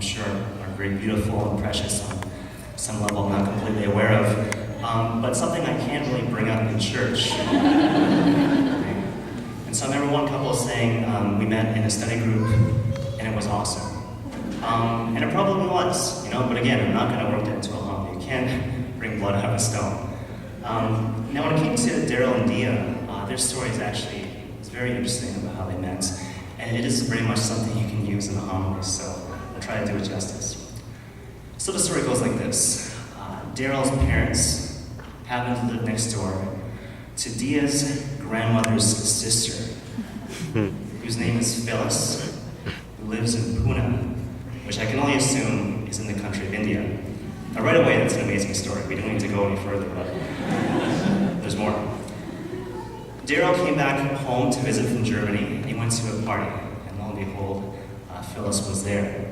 sure are very beautiful and precious on some level I'm not completely aware of, but something I can't really bring up in church. And so I remember one couple saying we met in a study group and it was awesome. And it probably was, but again, I'm not going to work that into a hump. You can't bring blood out of a stone. Now when it came to Daryl and Dia, their story is actually very interesting about how they met. And it is very much something you can use in a homily, so I'll try to do it justice. So the story goes like this. Daryl's parents happened to live next door to Dia's grandmother's sister, whose name is Phyllis, who lives in Pune, which I can only assume is in the country of India. Now right away, that's an amazing story. We don't need to go any further, but there's more. Daryl came back home to visit from Germany, and he went to a party, and lo and behold, Phyllis was there.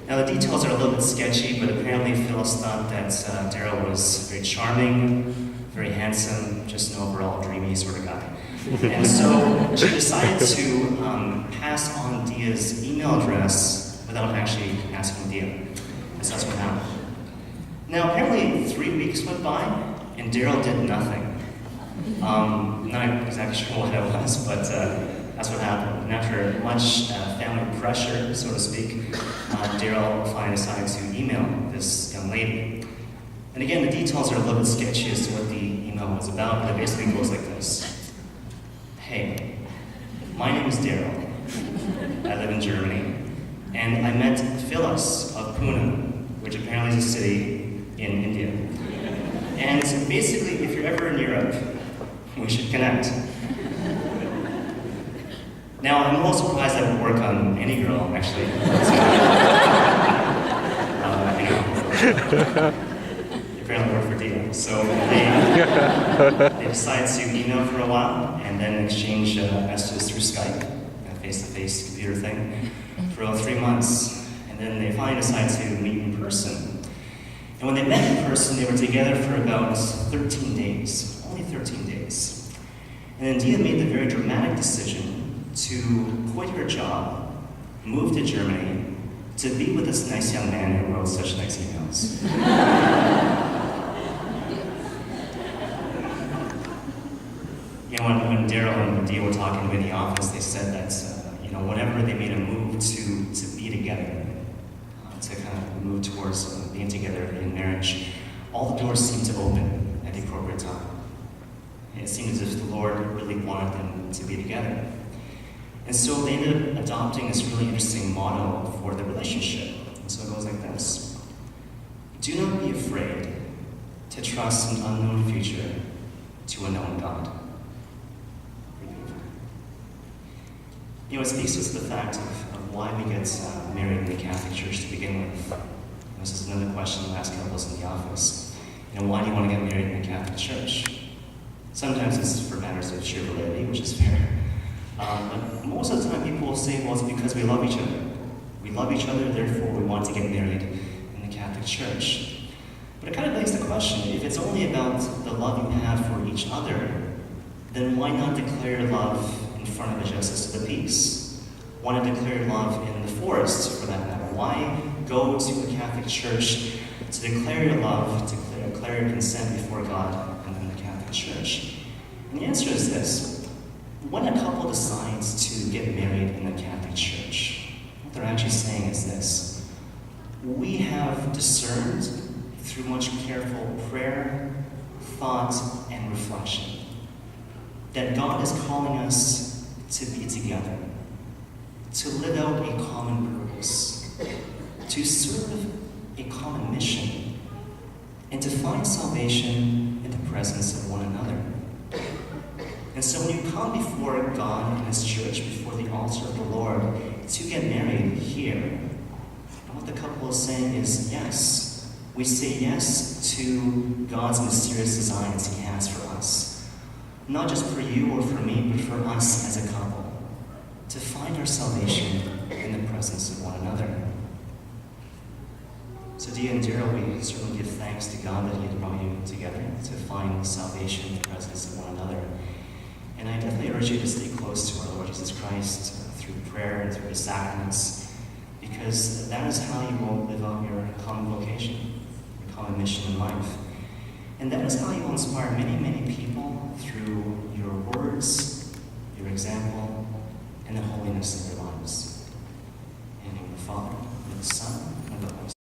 Now the details are a little bit sketchy, but apparently Phyllis thought that Daryl was very charming, very handsome, just an overall dreamy sort of guy. And so she decided to pass on Dia's email address without actually asking Dia. And so that's what happened. Now apparently 3 weeks went by, and Daryl did nothing. Not exactly sure what it was, but that's what happened. And after much family pressure, so to speak, Daryl finally decided to email this young lady. And again, the details are a little bit sketchy as to what the email was about, but it basically goes like this. Hey, my name is Daryl. I live in Germany. And I met Phyllis of Pune, which apparently is a city in India. And basically, if you're ever in Europe, we should connect. Now, I'm a little surprised that would work on any girl, actually. Apparently worked for Dia. So they decided to email for a while and then exchange messages through Skype, a face-to-face computer thing, for about 3 months. And then they finally decided to meet in person. And when they met in person, they were together for about 13 days, only 13 days. And then Dia made the very dramatic decision to quit her job, move to Germany, to be with this nice young man who wrote such nice emails. When Daryl and Dia were talking in the office, they said that whenever they made a move to be together, to kind of move towards being together in marriage, all the doors seemed to open at the appropriate time. It seemed as if the Lord really wanted them to be together. And so they ended up adopting this really interesting motto for the relationship. And so it goes like this. Do not be afraid to trust an unknown future to a known God. It speaks to us the fact of why we get married in the Catholic Church to begin with. This is another question I ask couples in the office. Why do you want to get married in the Catholic Church? Sometimes it's for matters of sheer validity, which is fair. But most of the time people will say, well, it's because we love each other. We love each other, therefore we want to get married in the Catholic Church. But it kind of begs the question, if it's only about the love you have for each other, then why not declare love in front of a justice of the peace? Why not declare love in the forest, for that matter? Why go to a Catholic Church to declare your love, to declare your consent before God and in the Catholic Church? And the answer is this. When a couple decides to get married in the Catholic Church, what they're actually saying is this. We have discerned through much careful prayer, thought, and reflection that God is calling us to be together, to live out a common purpose, to serve a common mission, and to find salvation in the presence of one another. And so when you come before God and His church, before the altar of the Lord, to get married here, what the couple is saying is yes. We say yes to God's mysterious designs He has for us. Not just for you or for me, but for us as a couple. To find our salvation in the presence of one another. So Dia and Daryl, we certainly give thanks to God that He had brought you together to find salvation in the presence of one another. And I definitely urge you to stay close to our Lord Jesus Christ through prayer and through the sacraments, because that is how you will live out your common vocation, your common mission in life. And that is how you will inspire many, many people through your words, your example, and the holiness of your lives. In the name of the Father, and the Son, and the Holy Spirit.